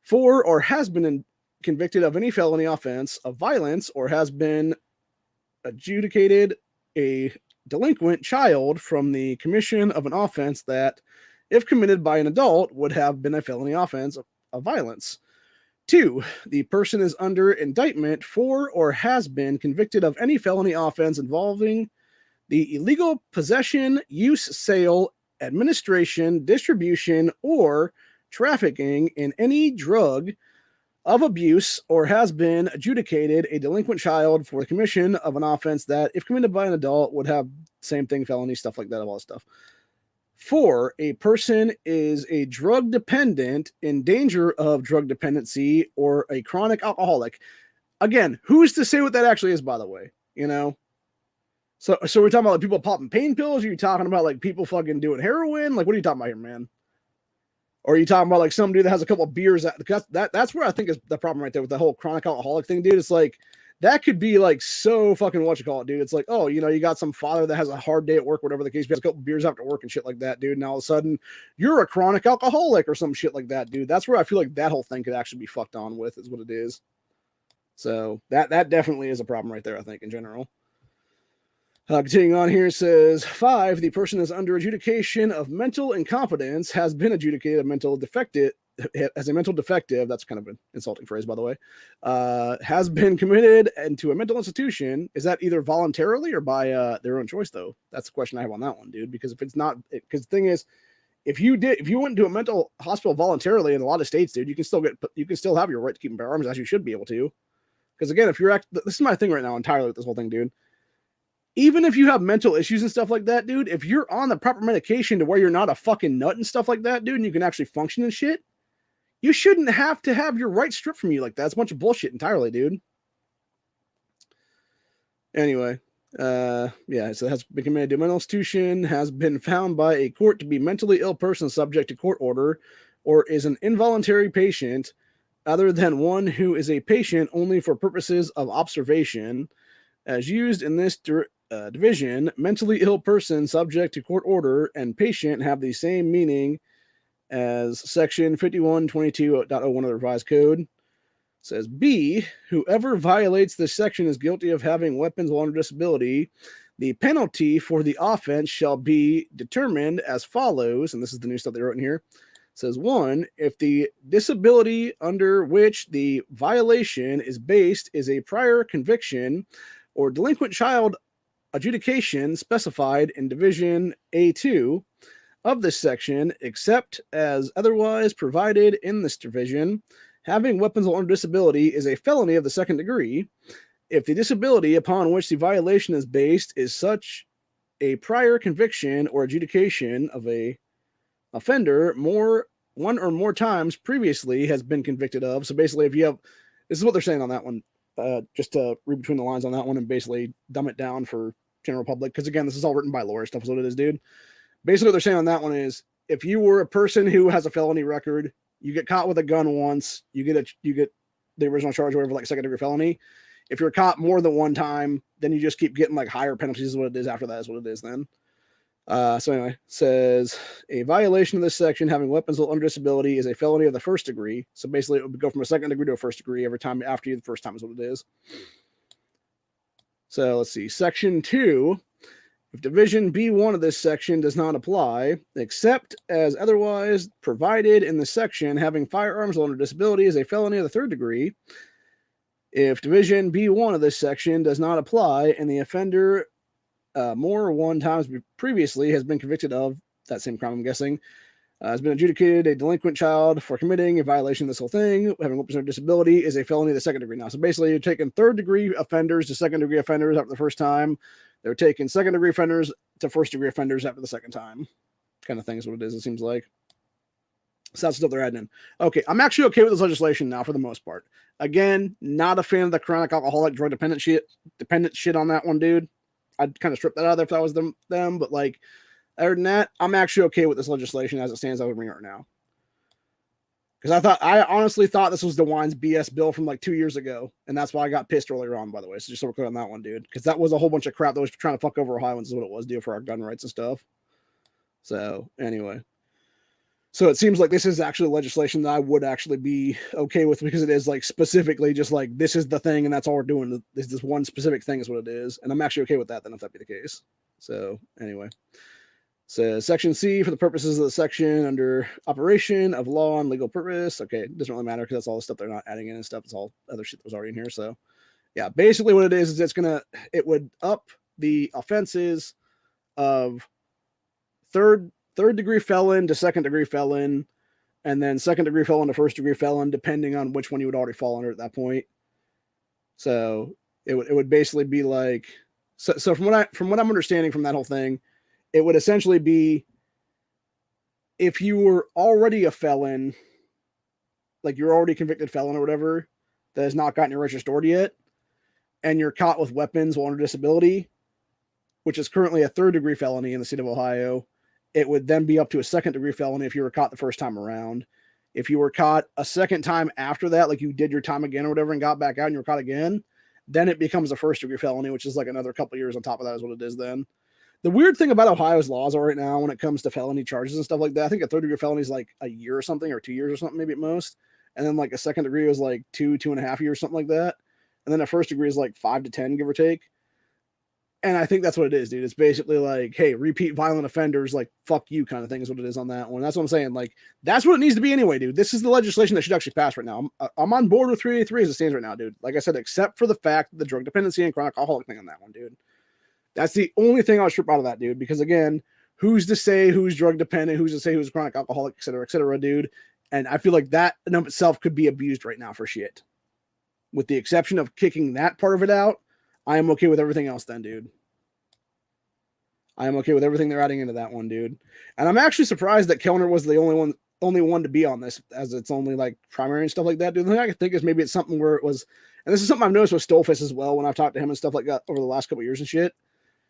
for or has been convicted of any felony offense of violence or has been adjudicated a delinquent child from the commission of an offense that, if committed by an adult, would have been a felony offense of violence. 2, the person is under indictment for or has been convicted of any felony offense involving the illegal possession, use, sale, administration, distribution, or trafficking in any drug of abuse, or has been adjudicated a delinquent child for the commission of an offense that, if committed by an adult, would have same thing, felony, stuff like that, all that stuff. 4, a person is a drug dependent in danger of drug dependency or a chronic alcoholic. Again, who's to say what that actually is, by the way? You know? So we're talking about like people popping pain pills? Are you talking about like people fucking doing heroin? Like, what are you talking about here, man? Or are you talking about like some dude that has a couple of beers? That's where I think is the problem right there with the whole chronic alcoholic thing, dude. It's like, that could be like so fucking what you call it, dude. It's like, oh, you know, you got some father that has a hard day at work, whatever the case, has a couple beers after work and shit like that, dude. And all of a sudden, you're a chronic alcoholic or some shit like that, dude. That's where I feel like that whole thing could actually be fucked on with, is what it is. So that definitely is a problem right there, I think, in general. Continuing on here, it says 5, the person is under adjudication of mental incompetence, has been adjudicated a mental defective, as a mental defective. That's kind of an insulting phrase, by the way. Has been committed into a mental institution. Is that either voluntarily or by their own choice, though? That's the question I have on that one, dude. Because if it's not, because the thing is, if you went into a mental hospital voluntarily in a lot of states, dude, you can still have your right to keep and bear arms, as you should be able to. Because again, this is my thing right now entirely with this whole thing, dude. Even if you have mental issues and stuff like that, dude, if you're on the proper medication to where you're not a fucking nut and stuff like that, dude, and you can actually function and shit, you shouldn't have to have your rights stripped from you like that. It's a bunch of bullshit entirely, dude. Anyway, so it has been committed to a mental institution, has been found by a court to be mentally ill person subject to court order, or is an involuntary patient other than one who is a patient only for purposes of observation. As used in this division, mentally ill person subject to court order and patient have the same meaning as section 5122.01 of the revised code. It says B, whoever violates this section is guilty of having weapons while under disability. The penalty for the offense shall be determined as follows, and this is the new stuff they wrote in here. It says 1, if the disability under which the violation is based is a prior conviction or delinquent child adjudication specified in Division A2 of this section, except as otherwise provided in this division, having weapons while under disability is a felony of the second degree. If the disability upon which the violation is based is such a prior conviction or adjudication of a offender one or more times previously has been convicted of. So basically, if you have, this is what they're saying on that one. Just to read between the lines on that one and basically dumb it down for general public. Because again, this is all written by lawyer stuff, is what it is, dude. Basically, what they're saying on that one is, if you were a person who has a felony record, you get caught with a gun once, you get the original charge or whatever, like second degree felony. If you're caught more than one time, then you just keep getting like higher penalties, is what it is. After that is what it is then. So anyway, says a violation of this section having weapons while under disability is a felony of the first degree. So basically, it would go from a second degree to a first degree every time after you the first time is what it is. So let's see, section 2. If division B1 of this section does not apply, except as otherwise provided in the section, having firearms while under disability is a felony of the third degree. If division B1 of this section does not apply and the offender more one times previously has been convicted of that same crime, I'm guessing, has been adjudicated a delinquent child for committing a violation of this whole thing, having weapons under disability is a felony of the second degree now. So basically, you're taking third degree offenders to second degree offenders after the first time. They're taking second degree offenders to first degree offenders after the second time. Kind of thing is what it is, it seems like. So that's what they're adding in. Okay, I'm actually okay with this legislation now for the most part. Again, not a fan of the chronic alcoholic drug dependent shit on that one, dude. I'd kind of strip that out of there if that was them, but like, other than that, I'm actually okay with this legislation as it stands. I would bring it right now. Because I honestly thought this was DeWine's BS bill from like 2 years ago. And that's why I got pissed earlier on, by the way. So just so we're clear on that one, dude. Because that was a whole bunch of crap that was trying to fuck over Ohioans is what it was, dude, for our gun rights and stuff. So anyway. So it seems like this is actually legislation that I would actually be okay with, because it is like specifically just like, this is the thing and that's all we're doing. This one specific thing is what it is. And I'm actually okay with that then, if that be the case. So anyway. So Section C, for the purposes of the section under operation of law and legal purpose. Okay, it doesn't really matter because that's all the stuff they're not adding in and stuff. It's all other shit that was already in here. So yeah, basically what it is it would up the offenses of third degree felon to second degree felon, and then second degree felon to first degree felon, depending on which one you would already fall under at that point. So it would basically be like, so from what I'm understanding from that whole thing, it would essentially be if you were already a felon, like you're already convicted felon or whatever, that has not gotten your register stored yet, and you're caught with weapons while under disability, which is currently a third degree felony in the state of Ohio, it would then be up to a second degree felony if you were caught the first time around. If you were caught a second time after that, like you did your time again or whatever and got back out and you were caught again, then it becomes a first degree felony, which is like another couple years on top of that is what it is then. The weird thing about Ohio's laws are right now when it comes to felony charges and stuff like that, I think a third degree felony is like a year or something, or 2 years or something, maybe at most. And then like a second degree was like 2.5 years, something like that. And then a first degree is like 5 to 10, give or take. And I think that's what it is, dude. It's basically like, hey, repeat violent offenders, like, fuck you kind of thing is what it is on that one. That's what I'm saying. Like, that's what it needs to be anyway, dude. This is the legislation that should actually pass right now. I'm on board with 383 as it stands right now, dude. Like I said, except for the fact that the drug dependency and chronic alcoholic thing on that one, dude. That's the only thing I'll strip out of that, dude. Because again, who's to say who's drug dependent? Who's to say who's a chronic alcoholic, et cetera, dude? And I feel like that in of itself could be abused right now for shit. With the exception of kicking that part of it out, I am okay with everything else then, dude. I am okay with everything they're adding into that one, dude. And I'm actually surprised that Kellner was the only one to be on this, as it's only like primary and stuff like that, dude. The thing I can think is maybe it's something where it was, and this is something I've noticed with Stolfus as well when I've talked to him and stuff like that over the last couple of years and shit.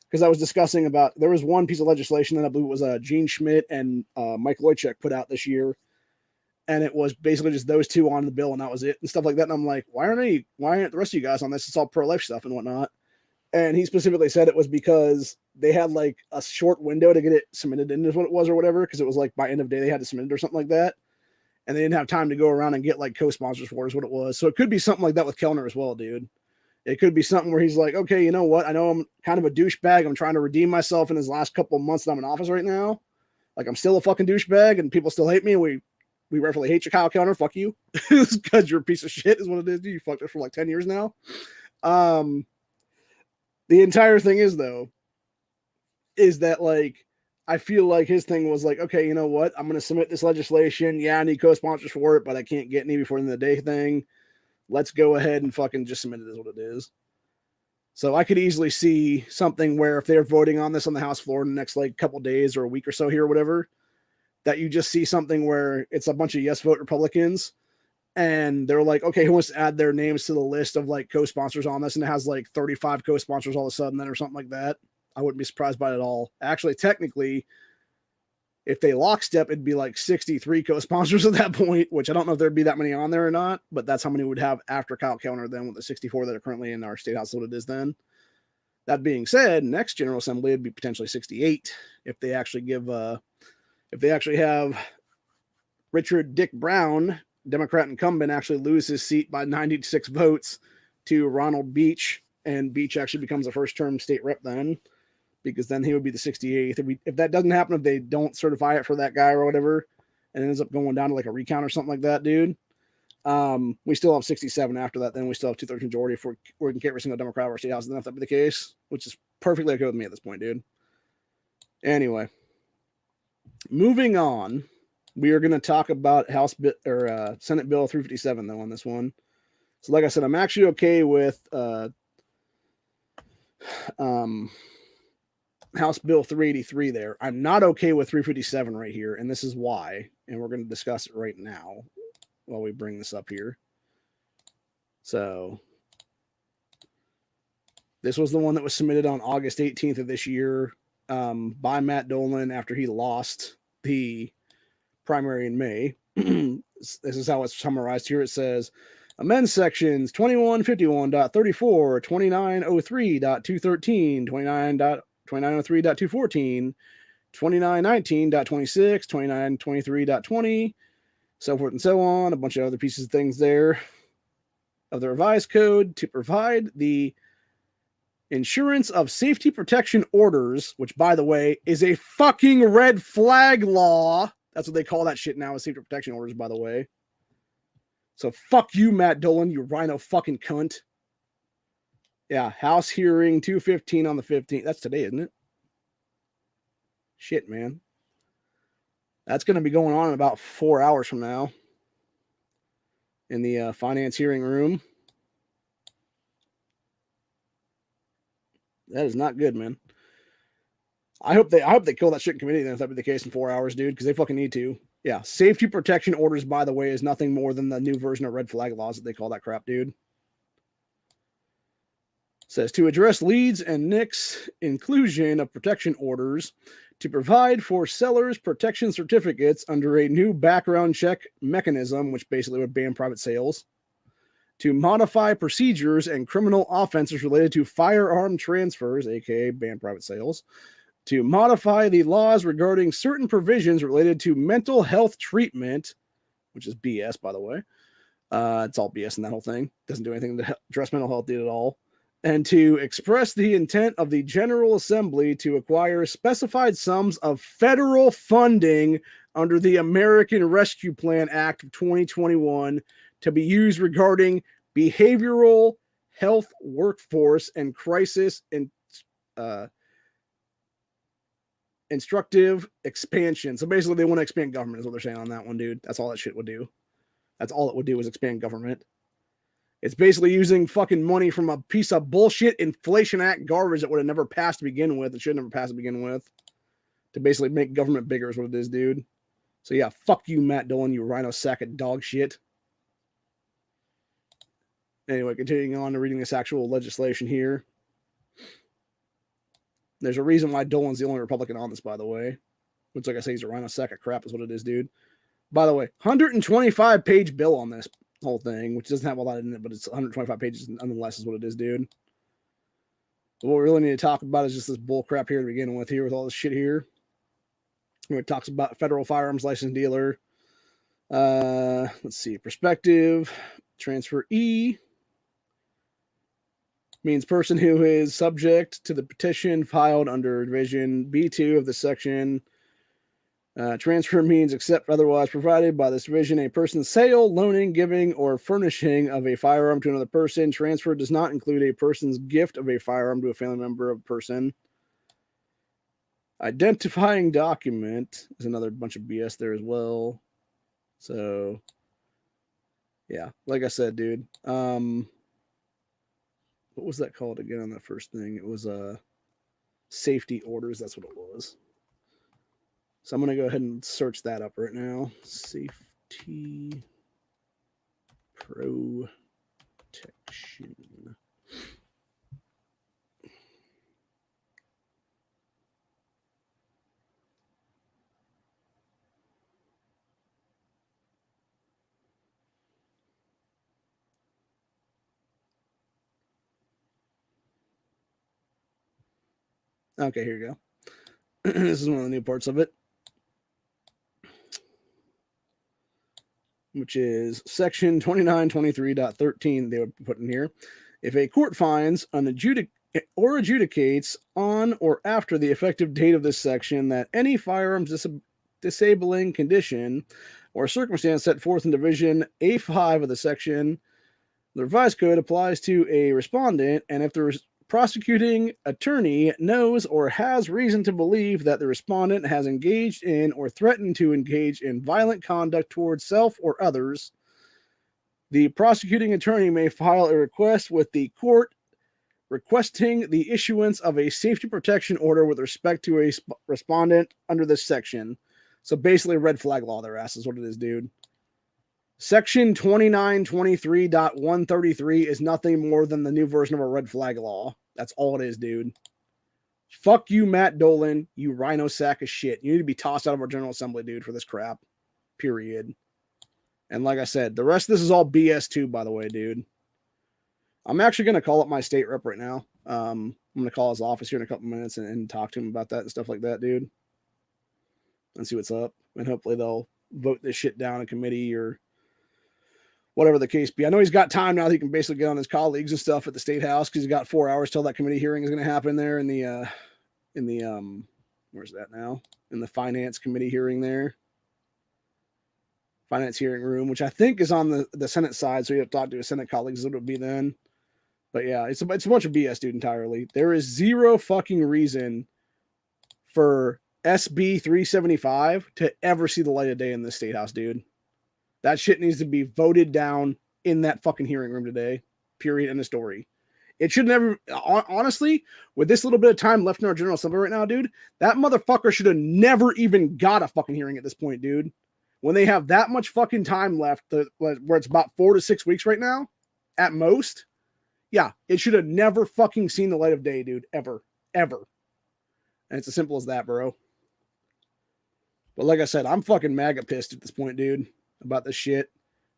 Because I was discussing about, there was one piece of legislation that I believe it was Gene Schmidt and Mike Loychuk put out this year. And it was basically just those two on the bill and that was it and stuff like that. And I'm like, why aren't the rest of you guys on this? It's all pro-life stuff and whatnot. And he specifically said it was because they had like a short window to get it submitted in is what it was or whatever. Because it was like by end of day, they had to submit it or something like that. And they didn't have time to go around and get like co-sponsors for it is what it was. So it could be something like that with Kellner as well, dude. It could be something where he's like, okay, you know what? I know I'm kind of a douchebag. I'm trying to redeem myself in his last couple of months that I'm in office right now. Like I'm still a fucking douchebag and people still hate me. We rightfully hate you, Kyle Kellner. Fuck you. Because you're a piece of shit is what it is, dude. You fucked us for like 10 years now. The entire thing is, though, is that, like, I feel like his thing was like, okay, you know what? I'm going to submit this legislation. Yeah, I need co-sponsors for it, but I can't get any before the end of the day thing. Let's go ahead and fucking just submit it as what it is. So I could easily see something where if they're voting on this on the House floor in the next, like, couple days or a week or so here or whatever, that you just see something where it's a bunch of yes vote Republicans and they're like, okay, who wants to add their names to the list of like co-sponsors on this? And it has like 35 co-sponsors all of a sudden then or something like that. I wouldn't be surprised by it at all. Actually, technically, if they lockstep, it'd be like 63 co-sponsors at that point, which I don't know if there'd be that many on there or not, but that's how many we would have after Kyle Kellner then with the 64 that are currently in our state house, what it is then. That being said, next General Assembly would be potentially 68 if they actually have Richard Dick Brown, Democrat incumbent, actually lose his seat by 96 votes to Ronald Beach, and Beach actually becomes a first-term state rep then, because then he would be the 68th. If that doesn't happen, if they don't certify it for that guy or whatever, and it ends up going down to like a recount or something like that, dude, we still have 67 after that. Then we still have 2/3 majority if we can get every single Democrat of our state house. Then if that be the case, which is perfectly okay with me at this point, dude. Anyway, moving on. We are going to talk about Senate Bill 357 though on this one. So like I said, I'm actually okay with House Bill 383 there. I'm not okay with 357 right here, and this is why. And we're going to discuss it right now while we bring this up here. So this was the one that was submitted on August 18th of this year by Matt Dolan after he lost the primary in May. This is how it's summarized here. It says, amend sections 2151.34, 2903.213, 2903.214, 2919.26, 2923.20, so forth and so on. A bunch of other pieces of things there of the revised code to provide the Insurance of safety protection orders, which, by the way, is a fucking red flag law. That's what they call that shit now, is safety protection orders, by the way. So fuck you, Matt Dolan, you rhino fucking cunt. Yeah, House hearing 215 on the 15th. That's today, isn't it? Shit, man. That's going to be going on in about 4 hours from now in the finance hearing room. That is not good, man. I hope they kill that shit in committee then if that be the case in 4 hours, dude, because they fucking need to. Yeah, safety protection orders, by the way, is nothing more than the new version of red flag laws that they call that crap, dude. Says to address Leeds and Nick's inclusion of protection orders to provide for sellers protection certificates under a new background check mechanism, which basically would ban private sales, to modify procedures and criminal offenses related to firearm transfers, aka ban private sales, to modify the laws regarding certain provisions related to mental health treatment, which is BS, by the way. It's all BS in that whole thing. Doesn't do anything to address mental health at all. And to express the intent of the General Assembly to acquire specified sums of federal funding under the American Rescue Plan Act of 2021 to be used regarding behavioral health workforce and crisis and instructive expansion. So basically they want to expand government is what they're saying on that one, dude. That's all that shit would do. That's all it would do is expand government. It's basically using fucking money from a piece of bullshit Inflation Act garbage that would have never passed to begin with. It should never pass to begin with. To basically make government bigger is what it is, dude. So yeah, fuck you, Matt Dolan, you rhino sack of dog shit. Anyway, continuing on to reading this actual legislation here. There's a reason why Dolan's the only Republican on this, by the way. Which, like I say, he's a rhino sack of crap is what it is, dude. By the way, 125-page bill on this whole thing, which doesn't have a lot in it, but it's 125 pages nonetheless is what it is, dude. But what we really need to talk about is just this bull crap here to begin with here with all this shit here. Where it talks about federal firearms license dealer. Let's see. Perspective. Transfer E means person who is subject to the petition filed under Division B2 of the section. Transfer means except otherwise provided by this division, a person's sale, loaning, giving, or furnishing of a firearm to another person. Transfer does not include a person's gift of a firearm to a family member of a person. Identifying document is another bunch of BS there as well. So, yeah, like I said, dude. What was that called again on that first thing? It was safety orders. That's what it was. So I'm going to go ahead and search that up right now. Safety protection. Okay, here you go. This is one of the new parts of it, which is section 2923.13 they would put in here. If a court finds or adjudicates on or after the effective date of this section that any firearms disabling condition or circumstance set forth in Division A5 of the section, the revised code applies to a respondent, and if the prosecuting attorney knows or has reason to believe that the respondent has engaged in or threatened to engage in violent conduct towards self or others, the prosecuting attorney may file a request with the court requesting the issuance of a safety protection order with respect to a respondent under this section. So basically red flag law their ass is what it is, dude. Section 2923.133 is nothing more than the new version of a red flag law. That's all it is, dude. Fuck you, Matt Dolan, you rhino sack of shit. You need to be tossed out of our General Assembly, dude, for this crap. Period. And like I said, the rest of this is all BS too, by the way, dude. I'm actually going to call up my state rep right now. I'm going to call his office here in a couple minutes and talk to him about that and stuff like that, dude. And see what's up. And hopefully they'll vote this shit down in committee or whatever the case be. I know he's got time now that he can basically get on his colleagues and stuff at the state house because he's got 4 hours till that committee hearing is going to happen there in the where's that now? In the finance committee hearing there. Finance hearing room, which I think is on the Senate side, so you have to talk to his Senate colleagues. It would be then. But yeah, it's a bunch of BS, dude, entirely. There is zero fucking reason for SB 375 to ever see the light of day in this state house, dude. That shit needs to be voted down in that fucking hearing room today. Period. End of story. It should never, honestly, with this little bit of time left in our General Assembly right now, dude, that motherfucker should have never even got a fucking hearing at this point, dude. When they have that much fucking time left, where it's about 4 to 6 weeks right now, at most, yeah, it should have never fucking seen the light of day, dude. Ever. Ever. And it's as simple as that, bro. But like I said, I'm fucking MAGA pissed at this point, dude, about this shit.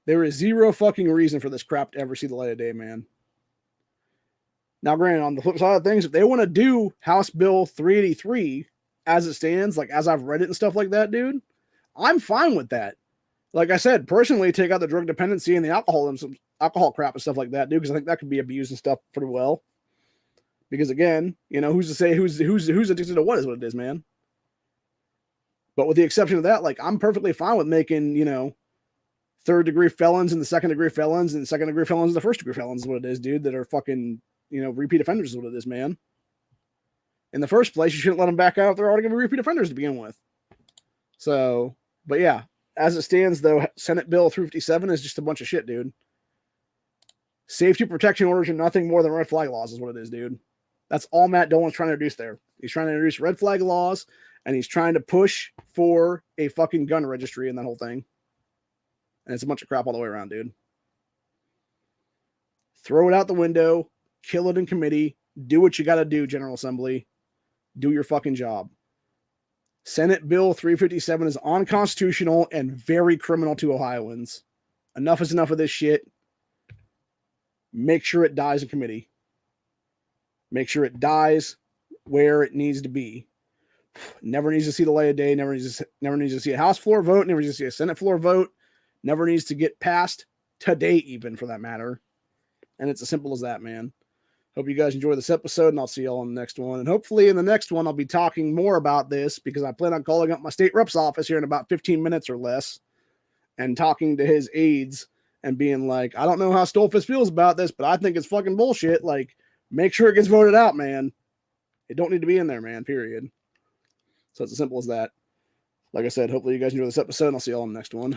There is zero fucking reason for this crap to ever see the light of day, man. Now, granted, on the flip side of things, if they want to do House Bill 383 as it stands, like as I've read it and stuff like that, dude, I'm fine with that. Like I said, personally, take out the drug dependency and the alcohol crap and stuff like that, dude, because I think that could be abused and stuff pretty well. Because again, you know, who's to say who's addicted to what is what it is, man. But with the exception of that, like I'm perfectly fine with making, you know, 3rd-degree felons and the 2nd-degree felons and 2nd-degree felons and the 1st-degree felons is what it is, dude, that are fucking, you know, repeat offenders is what it is, man. In the first place, you shouldn't let them back out if they're already going to be repeat offenders to begin with. So, but yeah, as it stands, though, Senate Bill 357 is just a bunch of shit, dude. Safety protection orders are nothing more than red flag laws is what it is, dude. That's all Matt Dolan's trying to introduce there. He's trying to introduce red flag laws, and he's trying to push for a fucking gun registry and that whole thing. And it's a bunch of crap all the way around, dude. Throw it out the window, kill it in committee, do what you got to do, General Assembly. Do your fucking job. Senate Bill 357 is unconstitutional and very criminal to Ohioans. Enough is enough of this shit. Make sure it dies in committee. Make sure it dies where it needs to be. Never needs to see the light of day. Never needs to see a House floor vote. Never needs to see a Senate floor vote. Never needs to get passed today, even for that matter. And it's as simple as that, man. Hope you guys enjoy this episode, and I'll see y'all in the next one. And hopefully in the next one, I'll be talking more about this because I plan on calling up my state rep's office here in about 15 minutes or less and talking to his aides and being like, I don't know how Stolfus feels about this, but I think it's fucking bullshit. Like, make sure it gets voted out, man. It don't need to be in there, man, period. So it's as simple as that. Like I said, hopefully you guys enjoy this episode, and I'll see y'all in the next one.